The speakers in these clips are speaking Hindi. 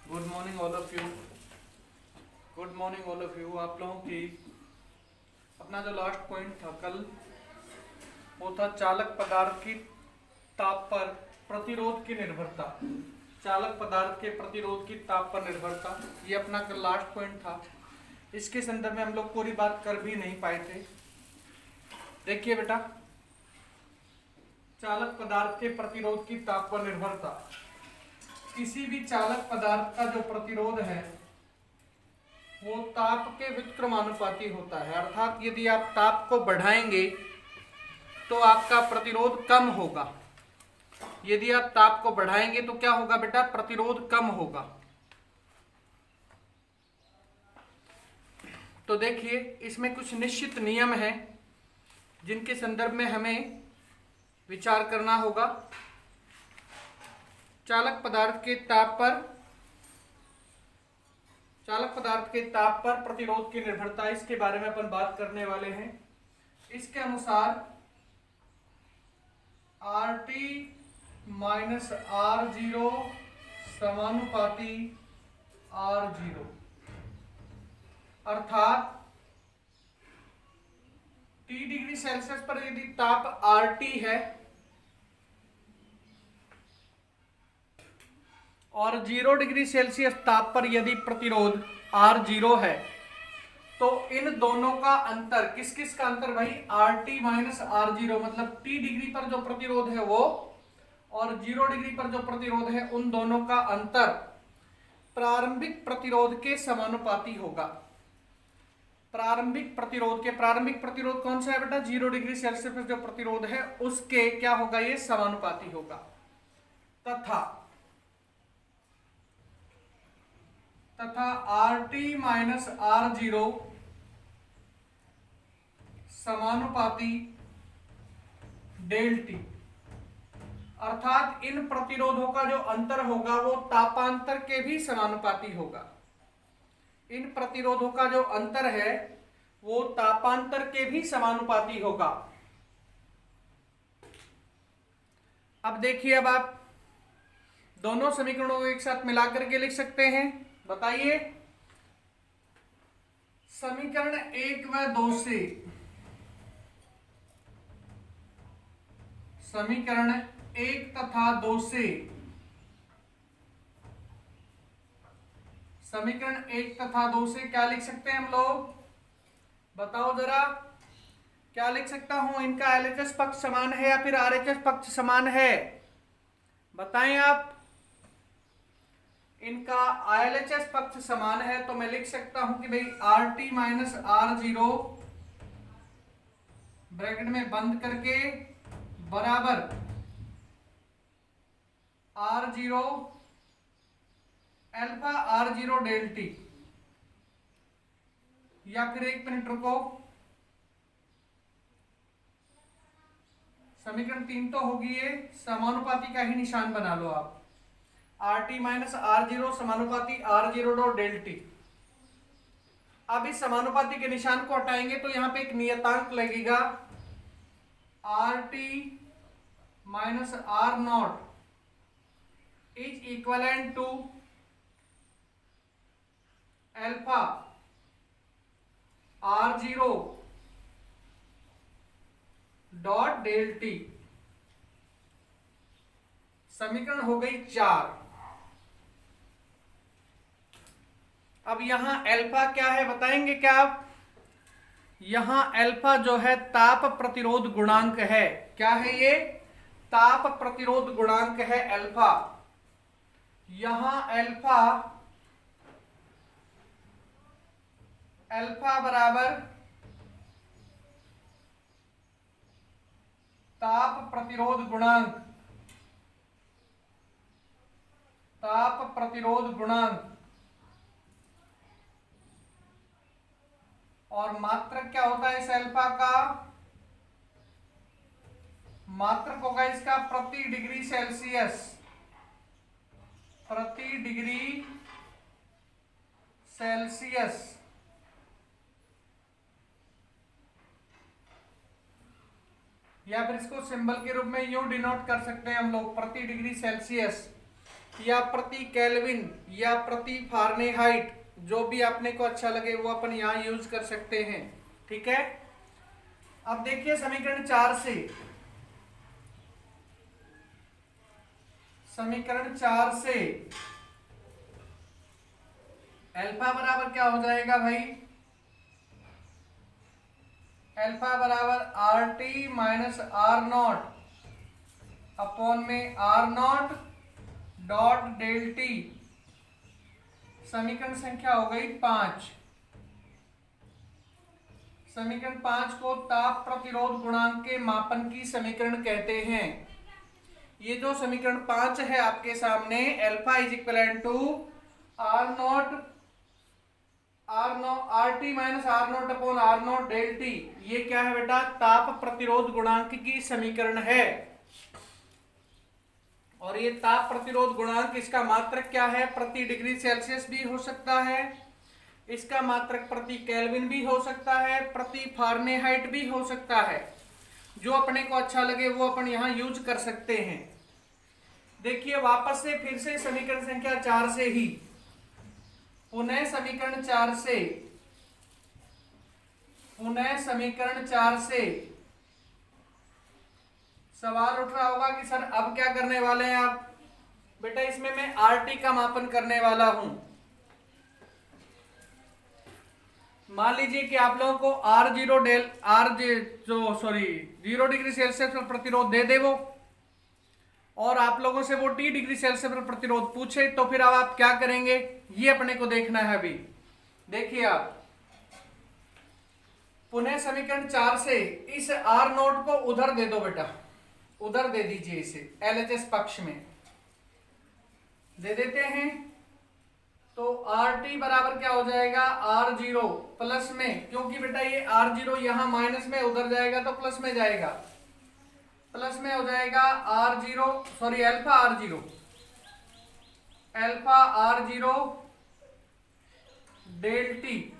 Good morning all of you. Good morning all of you. आप लोगों की अपना जो लास्ट पॉइंट था कल, वो था चालक पदार्थ की ताप पर प्रतिरोध की निर्भरता। चालक पदार्थ के प्रतिरोध की ताप पर निर्भरता, ये अपना कल लास्ट पॉइंट था। इसके संदर्भ में हम लोग पूरी बात कर भी नहीं पाए थे। देखिए बेटा, चालक पदार्थ के प्रतिरोध की ताप पर निर्भरता। किसी भी चालक पदार्थ का जो प्रतिरोध है वो ताप के व्युत्क्रमानुपाती होता है, अर्थात यदि आप ताप को बढ़ाएंगे तो आपका प्रतिरोध कम होगा। यदि आप ताप को बढ़ाएंगे तो क्या होगा बेटा? प्रतिरोध कम होगा। तो देखिए, इसमें कुछ निश्चित नियम हैं जिनके संदर्भ में हमें विचार करना होगा। चालक पदार्थ के ताप पर प्रतिरोध की निर्भरता, इसके बारे में अपन बात करने वाले हैं। इसके अनुसार RT माइनस R0 समानुपाती R0, अर्थात T डिग्री सेल्सियस पर यदि ताप RT है और 0 डिग्री सेल्सियस ताप पर यदि प्रतिरोध R0 है, तो इन दोनों का अंतर, किस किस का अंतर भाई? RT माइनस R0, मतलब T डिग्री पर जो प्रतिरोध है वो और 0 डिग्री पर जो प्रतिरोध है, उन दोनों का अंतर प्रारंभिक प्रतिरोध के समानुपाती होगा। प्रारंभिक प्रतिरोध कौन सा है बेटा? 0 डिग्री सेल्सियस पर जो प्रतिरोध है उसके क्या होगा? ये समानुपाती होगा। तथा RT माइनस R0 समानुपाती डेल टी, अर्थात इन प्रतिरोधों का जो अंतर होगा वो तापांतर के भी समानुपाती होगा। इन प्रतिरोधों का जो अंतर है वो तापांतर के भी समानुपाती होगा। अब देखिए, अब आप दोनों समीकरणों को एक साथ मिलाकर के लिख सकते हैं। बताइए, समीकरण 1 व 2 से, समीकरण 1 तथा 2 से, समीकरण 1 तथा 2 से क्या लिख सकते हैं हम लोग? बताओ जरा, क्या लिख सकता हूं? इनका LHS पक्ष समान है या फिर RHS पक्ष समान है? बताएं आप। इनका LHS पक्ष समान है तो मैं लिख सकता हूं कि भाई RT माइनस R0 ब्रैकेट में बंद करके बराबर R0 alpha R0 del T, या फिर एक मिनट रुको, समीकरण 3 तो होगी, ये समानुपाती का ही निशान बना लो आप। RT माइनस R0 समानुपाती R0 डॉट डेल टी। अब इस समानुपाती के निशान को हटाएंगे तो यहां पे एक नियतांक लगेगा, RT माइनस R0 is equivalent to alpha R0 dot del T. समीकरण हो गई 4। अब यहां अल्फा क्या है बताएंगे क्या आप? यहां अल्फा जो है ताप प्रतिरोध गुणांक है। क्या है ये? ताप प्रतिरोध गुणांक है अल्फा। यहां अल्फा बराबर ताप प्रतिरोध गुणांक, ताप प्रतिरोध गुणांक, और मात्रक क्या होता है इस अल्फा का? मात्रक होगा इसका प्रति डिग्री सेल्सियस, प्रति डिग्री सेल्सियस। या फिर इसको सिंबल के रूप में यूं डिनोट कर सकते हैं हम लोग, प्रति डिग्री सेल्सियस। या प्रति केल्विन या प्रति फारेनहाइट, जो भी अपने को अच्छा लगे वो अपन यहाँ यूज कर सकते हैं। ठीक है, अब देखिए समीकरण 4 से, समीकरण 4 से अल्फा बराबर क्या हो जाएगा भाई, अल्फा बराबर R T minus R naught upon में R naught dot del T. समीकरण संख्या हो गई 5। समीकरण 5 को ताप प्रतिरोध गुणांक के मापन की समीकरण कहते हैं। ये जो समीकरण 5 है आपके सामने, alpha is equal to R naught R T minus R naught upon R naught del T, ये क्या है बेटा, ताप प्रतिरोध गुणांक की समीकरण है। और ये ताप प्रतिरोध गुणांक, इसका मात्रक क्या है, प्रति डिग्री सेल्सियस भी हो सकता है, इसका मात्रक प्रति केल्विन भी हो सकता है, प्रति फारेनहाइट भी हो सकता है। जो अपने को अच्छा लगे वो अपन यहाँ यूज कर सकते हैं। देखिए वापस से फिर से समीकरण संख्या 4 से ही, पुनः समीकरण 4 से, पुनः समीकरण 4 से सवाल उठ रहा होगा कि सर अब क्या करने वाले हैं आप। बेटा इसमें मैं आरटी का मापन करने वाला हूं। मान लीजिए कि आप लोगों को R0 del zero degree Celsius पर प्रतिरोध दे वो, और आप लोगों से वो T डिग्री सेल्सियस पर प्रतिरोध पूछे, तो फिर अब आप क्या करेंगे, ये अपने को देखना है। अभी देखिए आप पुनः समीकरण 4 से इस R नोट को उधर दे दो बेटा, उधर दे दीजिए, इसे LHS पक्ष में दे देते हैं। तो RT बराबर क्या हो जाएगा, R0 प्लस में, क्योंकि बेटा ये R0 यहां माइनस में, उधर जाएगा तो प्लस में जाएगा, प्लस में हो जाएगा अल्फा R0 डेल टी।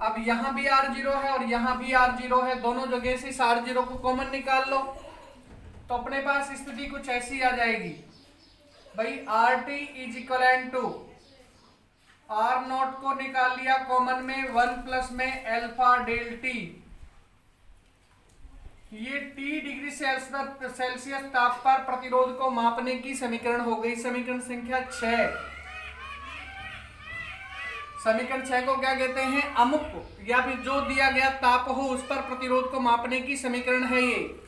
अब यहां भी R0 है और यहां भी R0 है, दोनों जगह से इस R0 को कॉमन निकाल लो, तो अपने पास स्थिति कुछ ऐसी आ जाएगी भाई, RT is equal to R naught को निकाल लिया कॉमन में, 1 प्लस में अल्फा डेल टी। ये T डिग्री सेल्सियस ताप पर प्रतिरोध को मापने की समीकरण हो गई, समीकरण संख्या 6। समीकरण 6 को क्या कहते हैं, अमुक या फिर जो दिया गया ताप हो उस पर प्रतिरोध को मापने की समीकरण है ये।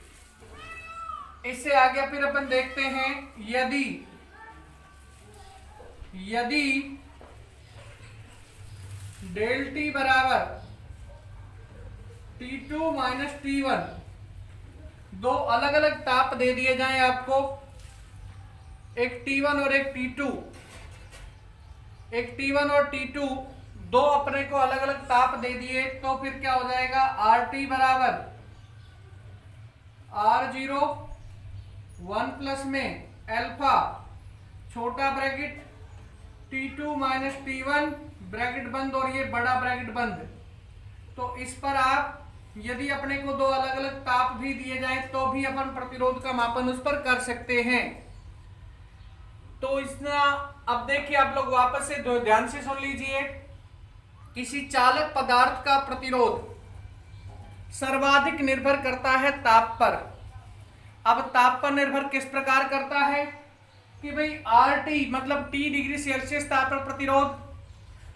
इससे आगे फिर अपन देखते हैं, यदि डेल टी बराबर T2 माइनस T1, दो अलग अलग ताप दे दिए जाएं आपको, एक T1 और एक T2, एक T1 और T2, दो अपने को अलग अलग ताप दे दिए, तो फिर क्या हो जाएगा, RT बराबर R0 1 प्लस में अल्फा छोटा bracket T2 minus T1 bracket बंद और ये बड़ा ब्रैकेट बंद। तो इस पर आप यदि अपने को दो अलग अलग ताप भी दिए जाएं तो भी अपन प्रतिरोध का मापन उस पर कर सकते हैं। तो इसना अब देखिए आप लोग वापस से ध्यान से सुन लीजिए, किसी चालक पदार्थ का प्रतिरोध सर्वाधिक निर्भर करता है ताप पर। अब ताप पर निर्भर किस प्रकार करता है कि भाई RT मतलब T डिग्री सेल्सियस ताप पर प्रतिरोध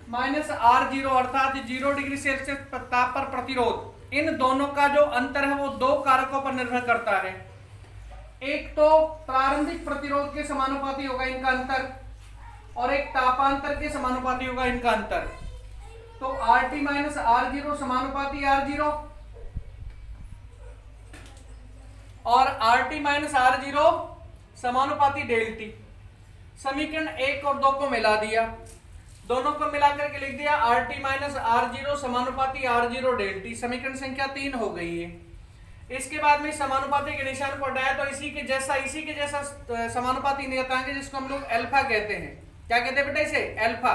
माइनस R0 अर्थात 0 डिग्री सेल्सियस ताप पर प्रतिरोध, इन दोनों का जो अंतर है वो दो कारकों पर निर्भर करता है। एक तो प्रारंभिक प्रतिरोध के समानुपाती होगा इनका अंतर, और एक तापांतर के समानुपाती होगा इनका अंतर। तो RT माइनस R0 समानुपाती R0 और RT माइनस R0 समानुपाती डेल टी। समीकरण 1 और 2 को मिला दिया, दोनों को मिलाकर के लिख दिया RT माइनस R0 समानुपाती R0 डेल टी, समीकरण संख्या 3 हो गई है। इसके बाद में समानुपाती के निशान को हटाया तो इसी के जैसा समानुपाती नियतांक जिसको हम लोग अल्फा कहते हैं। क्या कहते हैं बेटा इसे, अल्फा।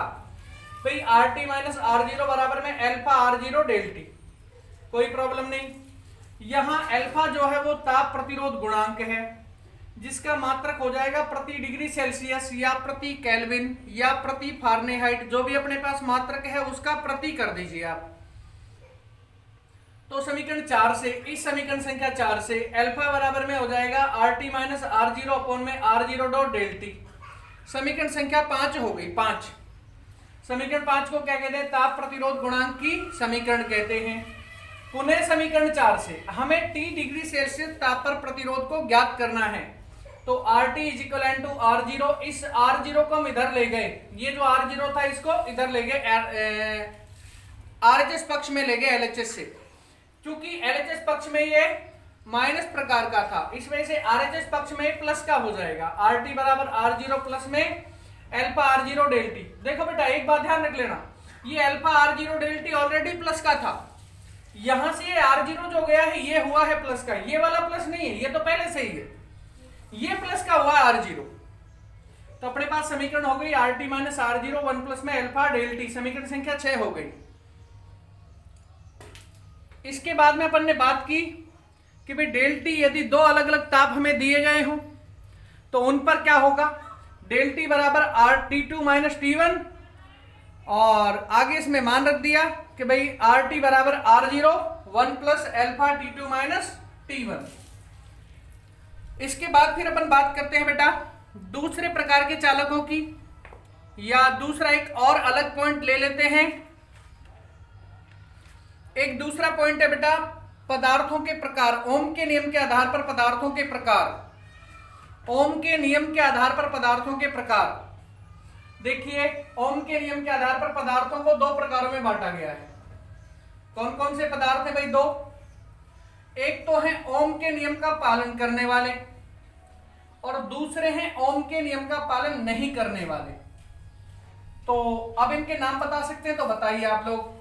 भाई RT माइनस R0 बराबर में अल्फा R0 डेल टी, कोई प्रॉब्लम नहीं। यहां अल्फा जो है वो ताप प्रतिरोध गुणांक है, जिसका मात्रक हो जाएगा प्रति डिग्री सेल्सियस या प्रति केल्विन या प्रति फारेनहाइट, जो भी अपने पास मात्रक है उसका प्रति कर दीजिए आप। तो समीकरण 4 से, इस समीकरण संख्या 4 से अल्फा बराबर में हो जाएगा RT माइनस R0 अपॉन में R0 डॉट डेल टी। समीकरण संख्या 5 हो गई। 5 समीकरण 5 को क्या कहते हैं? ताप प्रतिरोध गुणांक की समीकरण कहते हैं। पुनः समीकरण 4 से हमें T डिग्री सेल्सियस ताप पर प्रतिरोध को ज्ञात करना है। तो RT is equal to R0, इस R0 को हम इधर ले गए, ये जो R0 था इसको इधर ले गए, RHS पक्ष में ले गए LHS से, क्योंकि LHS पक्ष में ये माइनस प्रकार का था, इस वजह से RHS पक्ष में प्लस का हो जाएगा। RT बराबर R0 प्लस में अल्फा R0 डेल टी। देखो बेटा एक बात ध्यान रख लेना, ये alpha R0 del T already plus का था, यहां से ये R0 जो गया है ये हुआ है प्लस का, ये वाला प्लस नहीं है, ये तो पहले से ही है, ये प्लस का हुआ R0। तो अपने पास समीकरण हो गई RT माइनस R0 1 प्लस में अल्फा डेल टी। समीकरण संख्या 6 हो गई। इसके बाद में अपन ने बात की कि भाई डेल टी यदि दो अलग अलग ताप हमें दिए गए हों तो उन पर क्या होगा? डेल टी बराबर RT2 माइनस T1, और आगे इसमें मान रख दिया कि भाई RT बराबर R0 1 plus alpha T2 minus T1। इसके बाद फिर अपन बात करते हैं बेटा दूसरे प्रकार के चालकों की, या दूसरा एक और अलग पॉइंट ले लेते हैं। एक दूसरा पॉइंट है बेटा पदार्थों के प्रकार। ओम के नियम के आधार पर पदार्थों के प्रकार। ओम के नियम के आधार पर पदार्थों के प्रकार। देखिए ओम के नियम के आधार पर पदार्थों को दो प्रकारों में बांटा गया है। कौन कौन से पदार्थ है भाई? दो। एक तो है ओम के नियम का पालन करने वाले, और दूसरे हैं ओम के नियम का पालन नहीं करने वाले। तो अब इनके नाम बता सकते हैं तो बताइए आप लोग।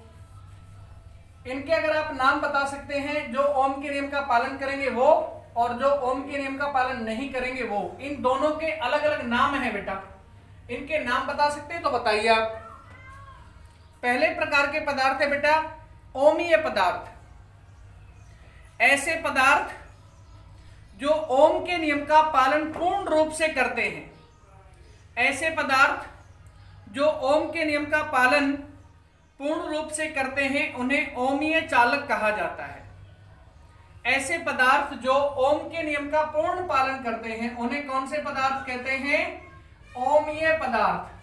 इनके अगर आप नाम बता सकते हैं, जो ओम के नियम का पालन करेंगे वो, और जो ओम के नियम का पालन नहीं करेंगे वो, इन दोनों के अलग अलग नाम है बेटा। इनके नाम बता सकते हैं तो बताइए आप। पहले प्रकार के पदार्थ है बेटा ओमीय पदार्थ। ऐसे पदार्थ जो ओम के नियम का पालन पूर्ण रूप से करते हैं। ऐसे पदार्थ जो ओम के नियम का पालन पूर्ण रूप से करते हैं उन्हें ओमीय चालक कहा जाता है। ऐसे पदार्थ जो ओम के नियम का पूर्ण पालन करते हैं उन्हें कौन से पदार्थ कहते हैं? ओमीय पदार्थ।